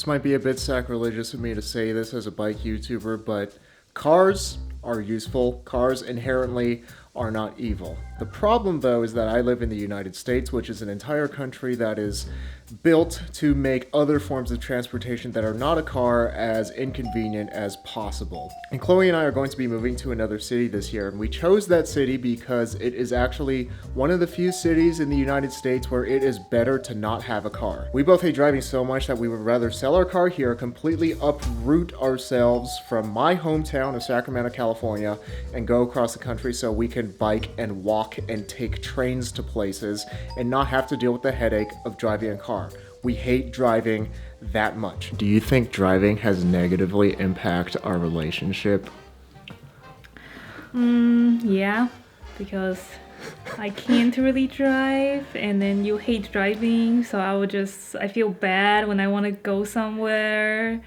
This might be a bit sacrilegious of me to say this as a bike YouTuber, but cars are useful. Cars inherently are not evil. The problem, though, is that I live in the United States, which is an entire country that is built to make other forms of transportation that are not a car as inconvenient as possible. And Chloe and I are going to be moving to another city this year, and we chose that city because it is actually one of the few cities in the United States where it is better to not have a car. We both hate driving so much that we would rather sell our car here, completely uproot ourselves from my hometown of Sacramento, California, and go across the country so we can bike and walk and take trains to places and not have to deal with the headache of driving a car. We hate driving that much. Do you think driving has negatively impacted our relationship? Yeah, because I can't really drive, and then you hate driving, so I feel bad when I want to go somewhere.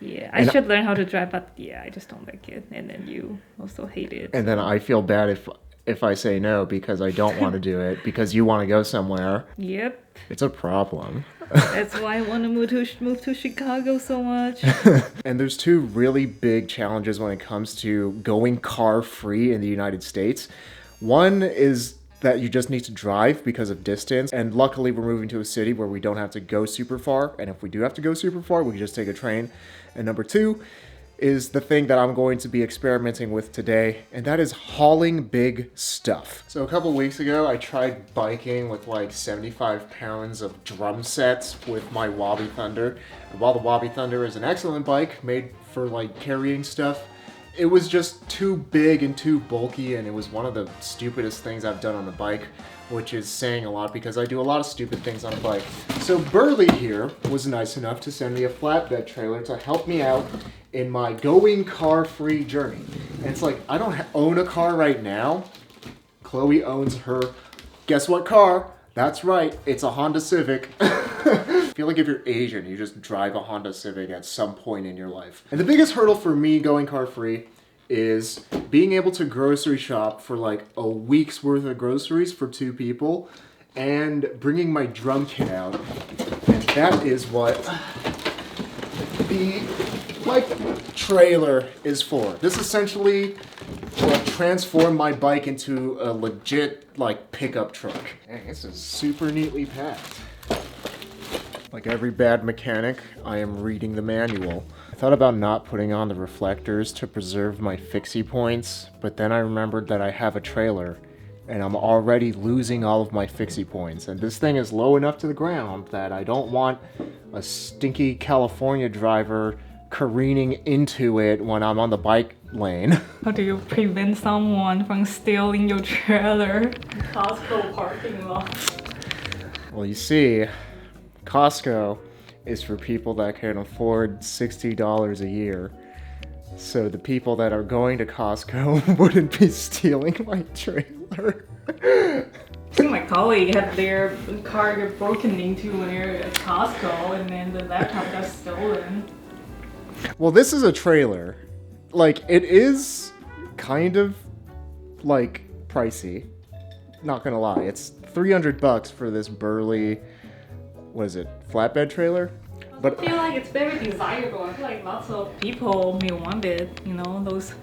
Yeah, I should learn how to drive, but yeah, I just don't like it. And then you also hate it. And then I feel bad if I say no because I don't want to do it because you want to go somewhere. Yep. It's a problem. That's why I want to move to Chicago so much. And there's two really big challenges when it comes to going car free in the United States. One is that you just need to drive because of distance. And luckily we're moving to a city where we don't have to go super far. And if we do have to go super far, we can just take a train. And number two is the thing that I'm going to be experimenting with today, and that is hauling big stuff. So a couple weeks ago, I tried biking with like 75 pounds of drum sets with my Wabi Thunder. And while the Wabi Thunder is an excellent bike made for like carrying stuff, it was just too big and too bulky, and it was one of the stupidest things I've done on a bike, which is saying a lot because I do a lot of stupid things on a bike. So Burley here was nice enough to send me a flatbed trailer to help me out in my going car-free journey. And it's like, I don't own a car right now. Chloe owns her, guess what car? That's right, it's a Honda Civic. I feel like if you're Asian, you just drive a Honda Civic at some point in your life. And the biggest hurdle for me going car-free is being able to grocery shop for like a week's worth of groceries for two people and bringing my drum kit out. And that is what the trailer is for. This essentially will transform my bike into a legit like pickup truck. Dang, this is super neatly packed. Like every bad mechanic, I am reading the manual. I thought about not putting on the reflectors to preserve my fixie points, but then I remembered that I have a trailer and I'm already losing all of my fixie points. And this thing is low enough to the ground that I don't want a stinky California driver careening into it when I'm on the bike lane. How do you prevent someone from stealing your trailer? Costco parking lot. Well, you see, Costco is for people that can afford $60 a year. So the people that are going to Costco wouldn't be stealing my trailer. I think my colleague had their car get broken into when they were at Costco, and then the laptop got stolen. Well, this is a trailer. Like, it is kind of, like, pricey. Not gonna lie. It's $300 for this Burley, what is it, flatbed trailer? But I feel like it's very desirable. I feel like lots of people may want it, you know, those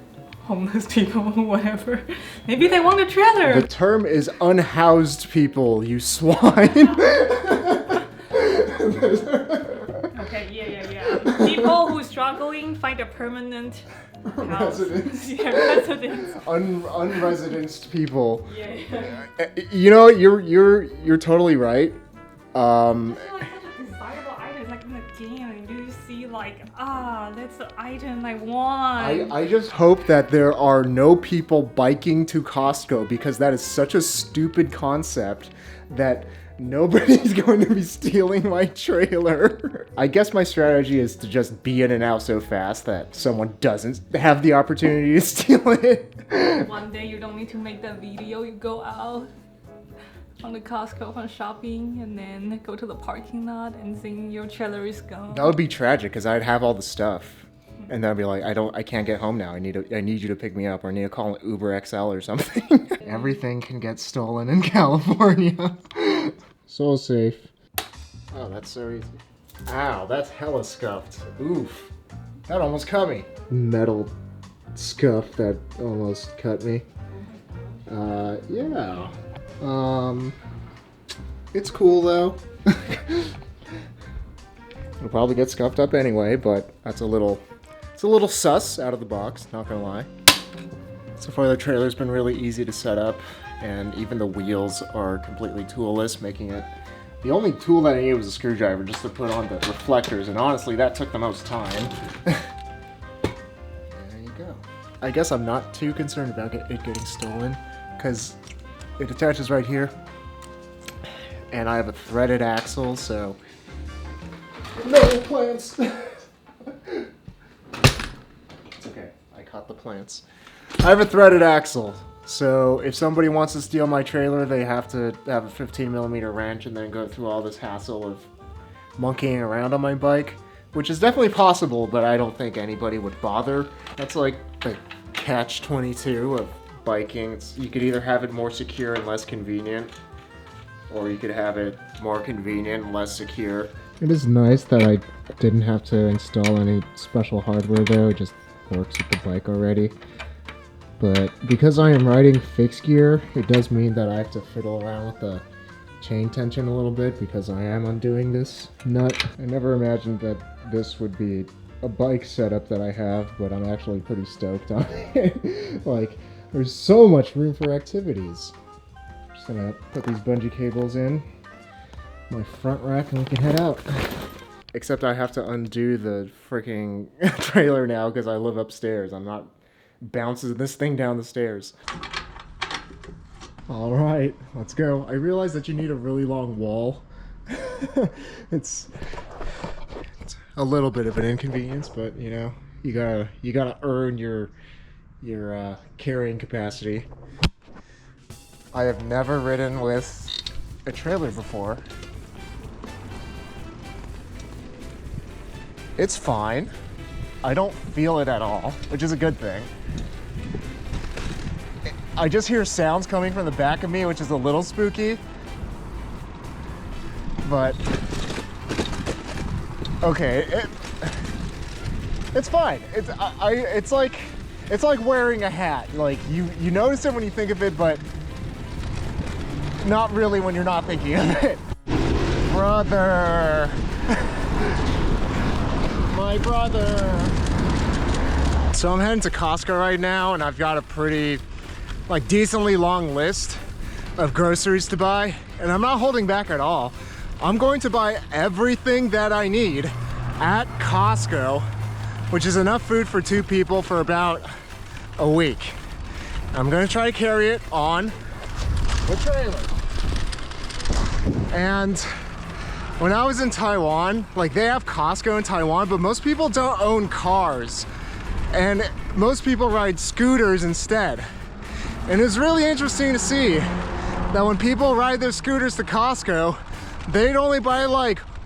homeless people, whatever. Maybe they want a trailer. The term is unhoused people, you swine. Okay, yeah. People who are struggling find a permanent house. Residents. Yeah, residents. Unresidenced people. Yeah. You know, you're totally right. Desirable items, like in the game, and you see like, that's the item I want. I just hope that there are no people biking to Costco because that is such a stupid concept that nobody's going to be stealing my trailer. I guess my strategy is to just be in and out so fast that someone doesn't have the opportunity to steal it. One day you don't need to make that video, you go out on the Costco for shopping and then go to the parking lot and think your trailer is gone. That would be tragic because I'd have all the stuff. And then I'd be like, I can't get home now. I need you to pick me up, or I need to call an Uber XL or something. Everything can get stolen in California. So safe. Oh, that's so easy. Ow, that's hella scuffed. Oof. That almost cut me. Metal scuff that almost cut me. Yeah. It's cool though. It'll probably get scuffed up anyway, but it's a little sus out of the box, not gonna lie. So far the trailer's been really easy to set up, and even the wheels are completely toolless, making it... The only tool that I needed was a screwdriver just to put on the reflectors, and honestly that took the most time. There you go. I guess I'm not too concerned about it getting stolen, because it attaches right here, and I have a threaded axle, so... No plants! It's okay, I caught the plants. I have a threaded axle, so if somebody wants to steal my trailer, they have to have a 15mm wrench and then go through all this hassle of monkeying around on my bike, which is definitely possible, but I don't think anybody would bother. That's like the catch-22 of biking. You could either have it more secure and less convenient, or you could have it more convenient and less secure. It is nice that I didn't have to install any special hardware though, it just works with the bike already. But because I am riding fixed gear, it does mean that I have to fiddle around with the chain tension a little bit because I am undoing this nut. I never imagined that this would be a bike setup that I have, but I'm actually pretty stoked on it. Like, there's so much room for activities. Just gonna put these bungee cables in my front rack and we can head out. Except I have to undo the freaking trailer now because I live upstairs. I'm not bouncing this thing down the stairs. All right, let's go. I realize that you need a really long wall. it's a little bit of an inconvenience, but you know, you gotta earn your carrying capacity. I have never ridden with a trailer before. It's fine. I don't feel it at all, which is a good thing. I just hear sounds coming from the back of me, which is a little spooky. But okay, it's fine. It's like wearing a hat. Like you notice it when you think of it, but not really when you're not thinking of it. Brother. My brother. So I'm heading to Costco right now, and I've got a pretty, decently long list of groceries to buy, and I'm not holding back at all. I'm going to buy everything that I need at Costco, which is enough food for 2 people for about a week. I'm gonna try to carry it on the trailer. And when I was in Taiwan, they have Costco in Taiwan, but most people don't own cars. And most people ride scooters instead. And it's really interesting to see that when people ride their scooters to Costco, they'd only buy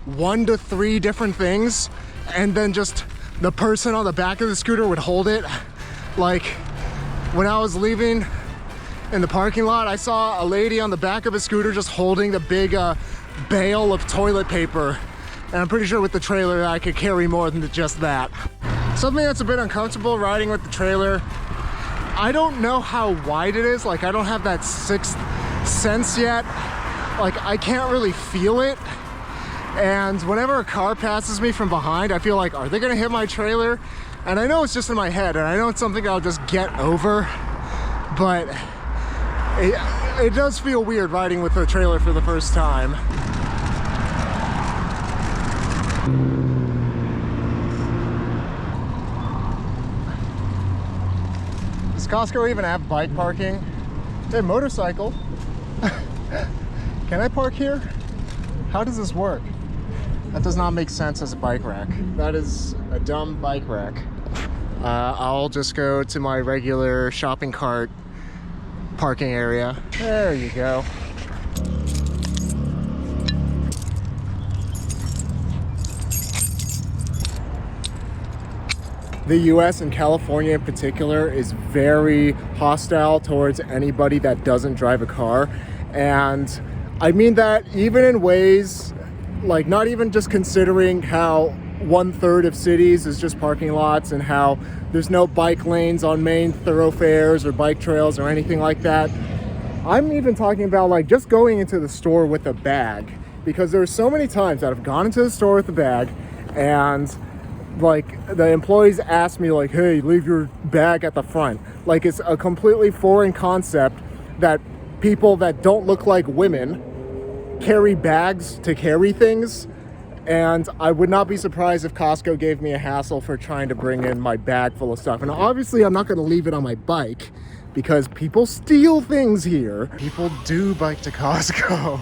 1 to 3 different things, and then just the person on the back of the scooter would hold it. Like when I was leaving in the parking lot, I saw a lady on the back of a scooter just holding the big bale of toilet paper, and I'm pretty sure with the trailer I could carry more than just that. Something that's a bit uncomfortable riding with the trailer, I don't know how wide it is. I don't have that 6th sense yet. I can't really feel it, and whenever a car passes me from behind, I feel are they gonna hit my trailer? And I know it's just in my head, and I know it's something I'll just get over, but it does feel weird riding with a trailer for the first time. Does Costco even have bike parking? Hey, motorcycle. Can I park here? How does this work? That does not make sense as a bike rack. That is a dumb bike rack. I'll just go to my regular shopping cart parking area. There you go. The US and California in particular is very hostile towards anybody that doesn't drive a car. And I mean that even in ways Like, not even just considering how 1/3 of cities is just parking lots and how there's no bike lanes on main thoroughfares or bike trails or anything like that. I'm even talking about like just going into the store with a bag, because there's so many times that I've gone into the store with a bag and like the employees ask me like, hey, leave your bag at the front. Like, it's a completely foreign concept that people that don't look like women carry bags to carry things. And I would not be surprised if Costco gave me a hassle for trying to bring in my bag full of stuff. And obviously I'm not going to leave it on my bike, because people steal things here. People do bike to Costco.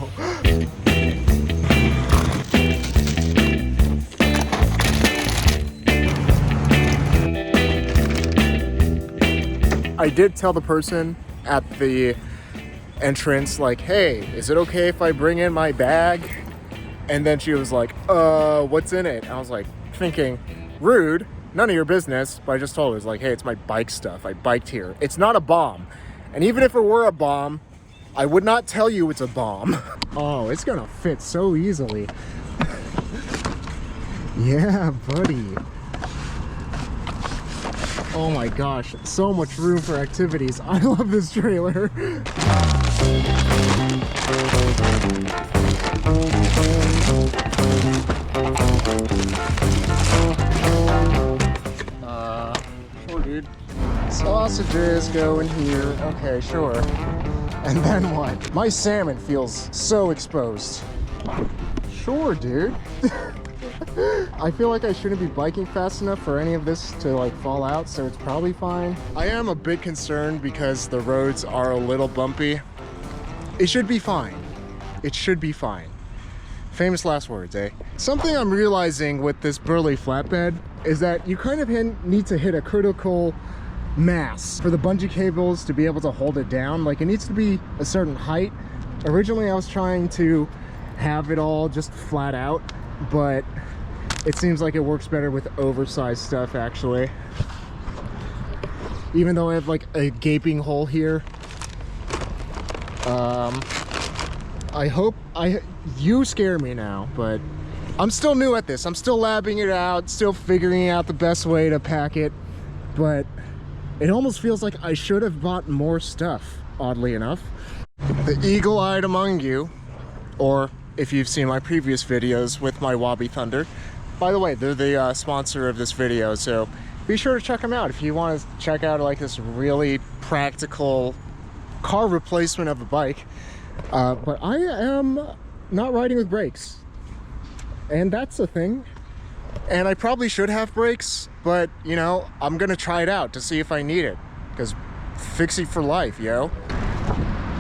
I did tell the person at the entrance, like, hey, is it okay if I bring in my bag? And then she was like, what's in it? And I was like, thinking, rude, none of your business. But I just told her, it's like, hey, it's my bike stuff. I biked here. It's not a bomb. And even if it were a bomb, I would not tell you it's a bomb. Oh, it's gonna fit so easily. Yeah, buddy. Oh my gosh, so much room for activities. I love this trailer. Sure, dude. Sausages go in here. Okay, sure. And then what? My salmon feels so exposed. Sure, dude. I feel like I shouldn't be biking fast enough for any of this to like fall out, so it's probably fine. I am a bit concerned because the roads are a little bumpy. It should be fine. It should be fine. Famous last words, eh? Something I'm realizing with this Burley flatbed is that you kind of need to hit a critical mass for the bungee cables to be able to hold it down. Like, it needs to be a certain height. Originally I was trying to have it all just flat out, but it seems like it works better with oversized stuff, actually. Even though I have like a gaping hole here. You scare me now, but I'm still new at this. I'm still labbing it out, still figuring out the best way to pack it, but it almost feels like I should have bought more stuff, oddly enough. The eagle-eyed among you, or if you've seen my previous videos with my Wabi Thunder. By the way, they're the sponsor of this video, so be sure to check them out if you want to check out like this really practical car replacement of a bike. But I am not riding with brakes, and that's a thing. And I probably should have brakes, but you know, I'm gonna try it out to see if I need it, because fixie for life, yo.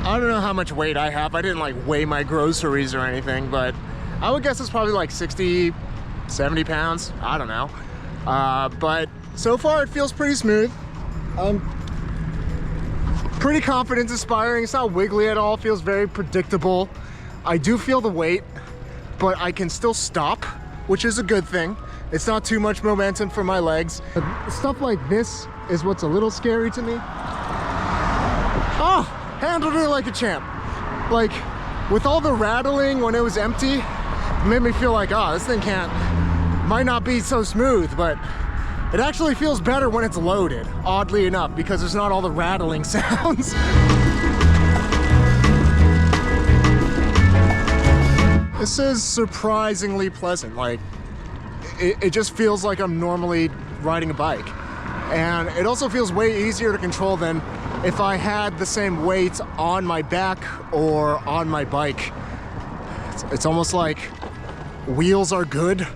I don't know how much weight I have. I didn't like weigh my groceries or anything, but I would guess it's probably like 60, 70 pounds. I don't know. But so far it feels pretty smooth. Pretty confidence inspiring. It's not wiggly at all. It feels very predictable. I do feel the weight, but I can still stop, which is a good thing. It's not too much momentum for my legs. Stuff like this is what's a little scary to me. Oh, handled it like a champ. Like, with all the rattling when it was empty, it made me feel like, oh, this thing might not be so smooth, but it actually feels better when it's loaded, oddly enough, because there's not all the rattling sounds. This is surprisingly pleasant. Like, it just feels like I'm normally riding a bike. And it also feels way easier to control than if I had the same weight on my back or on my bike. It's almost like wheels are good.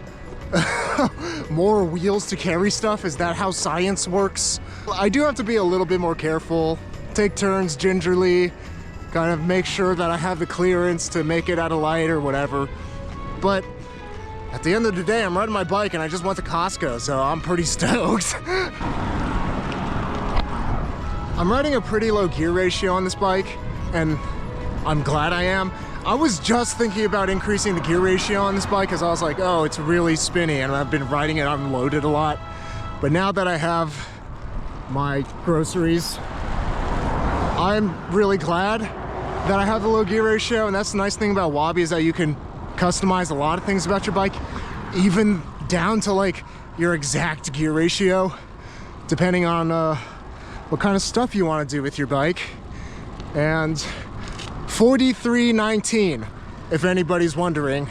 More wheels to carry stuff. Is that how science works? I do have to be a little bit more careful. Take turns gingerly, kind of make sure that I have the clearance to make it out of light or whatever. But at the end of the day, I'm riding my bike and I just went to Costco, so I'm pretty stoked. I'm riding a pretty low gear ratio on this bike, and I'm glad I am. I was just thinking about increasing the gear ratio on this bike because I was like, oh, it's really spinny, and I've been riding it unloaded a lot. But now that I have my groceries, I'm really glad that I have the low gear ratio. And that's the nice thing about Wabi, is that you can customize a lot of things about your bike, even down to like your exact gear ratio, depending on what kind of stuff you want to do with your bike. And 4319, if anybody's wondering,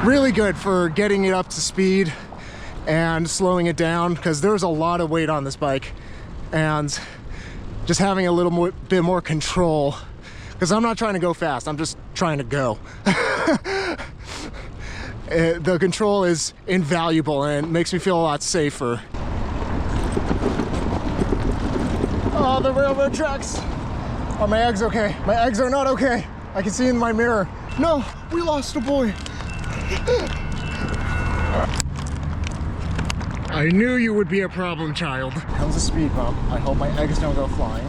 really good for getting it up to speed and slowing it down, because there's a lot of weight on this bike, and just having a little bit more control, because I'm not trying to go fast, I'm just trying to go. The control is invaluable and it makes me feel a lot safer. Oh, the railroad tracks. Are my eggs okay? My eggs are not okay. I can see in my mirror. No, we lost a boy. I knew you would be a problem child. That was a speed bump. I hope my eggs don't go flying.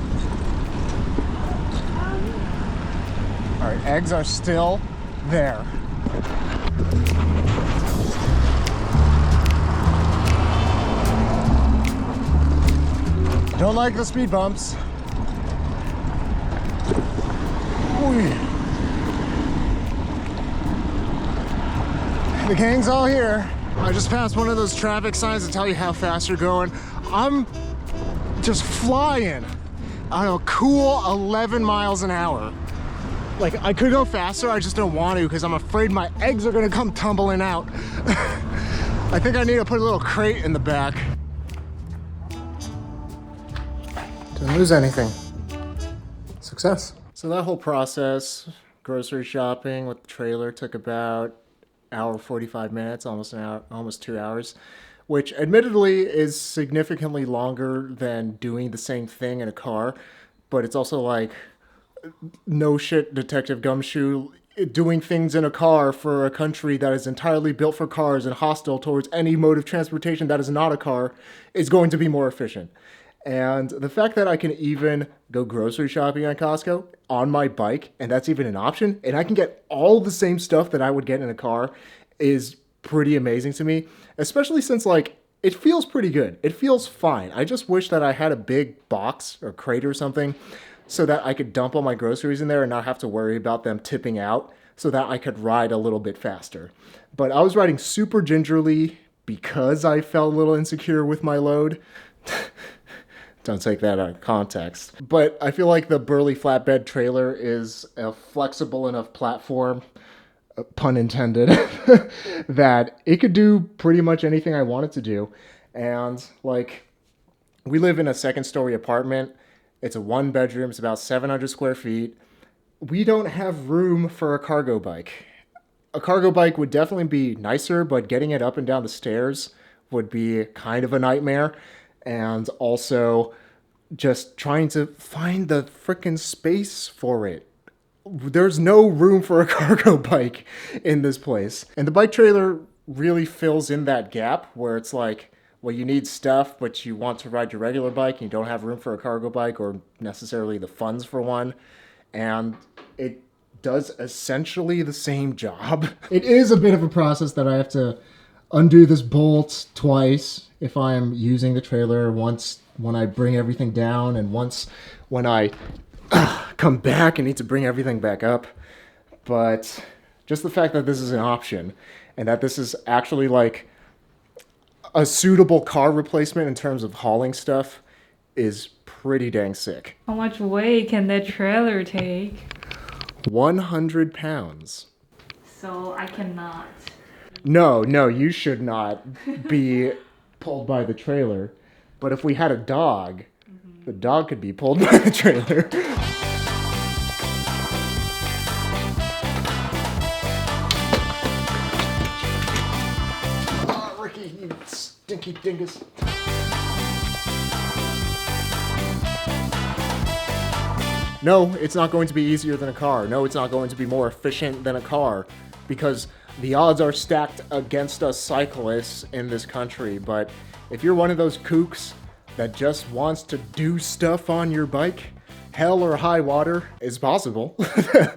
All right, eggs are still there. Don't like the speed bumps. Ooh. The gang's all here. I just passed one of those traffic signs that tell you how fast you're going. I'm just flying on a cool 11 miles an hour. Like, I could go faster, I just don't want to because I'm afraid my eggs are gonna come tumbling out. I think I need to put a little crate in the back. Didn't lose anything. Success. So that whole process, grocery shopping with the trailer, took about hour 45 minutes, almost an hour, almost 2 hours, which admittedly is significantly longer than doing the same thing in a car, but it's also like, no shit, Detective Gumshoe, doing things in a car for a country that is entirely built for cars and hostile towards any mode of transportation that is not a car is going to be more efficient. And the fact that I can even go grocery shopping at Costco on my bike, and that's even an option, and I can get all the same stuff that I would get in a car, is pretty amazing to me, especially since, like, it feels pretty good. It feels fine. I just wish that I had a big box or crate or something so that I could dump all my groceries in there and not have to worry about them tipping out, so that I could ride a little bit faster. But I was riding super gingerly because I felt a little insecure with my load. Don't take that out of context. But I feel like the Burley flatbed trailer is a flexible enough platform, pun intended, that it could do pretty much anything I want it to do. And like, we live in a second-story apartment. It's a one-bedroom. It's about 700 square feet. We don't have room for a cargo bike. A cargo bike would definitely be nicer, but getting it up and down the stairs would be kind of a nightmare. And also just trying to find the frickin' space for it. There's no room for a cargo bike in this place. And the bike trailer really fills in that gap where it's like, well, you need stuff, but you want to ride your regular bike and you don't have room for a cargo bike or necessarily the funds for one. And it does essentially the same job. It is a bit of a process that I have to undo this bolt twice if I'm using the trailer, once when I bring everything down and once when I come back and need to bring everything back up. But just the fact that this is an option and that this is actually like a suitable car replacement in terms of hauling stuff is pretty dang sick. How much weight can that trailer take? 100 pounds. So I cannot. No, you should not be pulled by the trailer. But if we had a dog, the dog could be pulled by the trailer. Oh, Ricky, you stinky dingus. No, it's not going to be easier than a car. No, it's not going to be more efficient than a car, because the odds are stacked against us cyclists in this country. But if you're one of those kooks that just wants to do stuff on your bike, hell or high water is possible.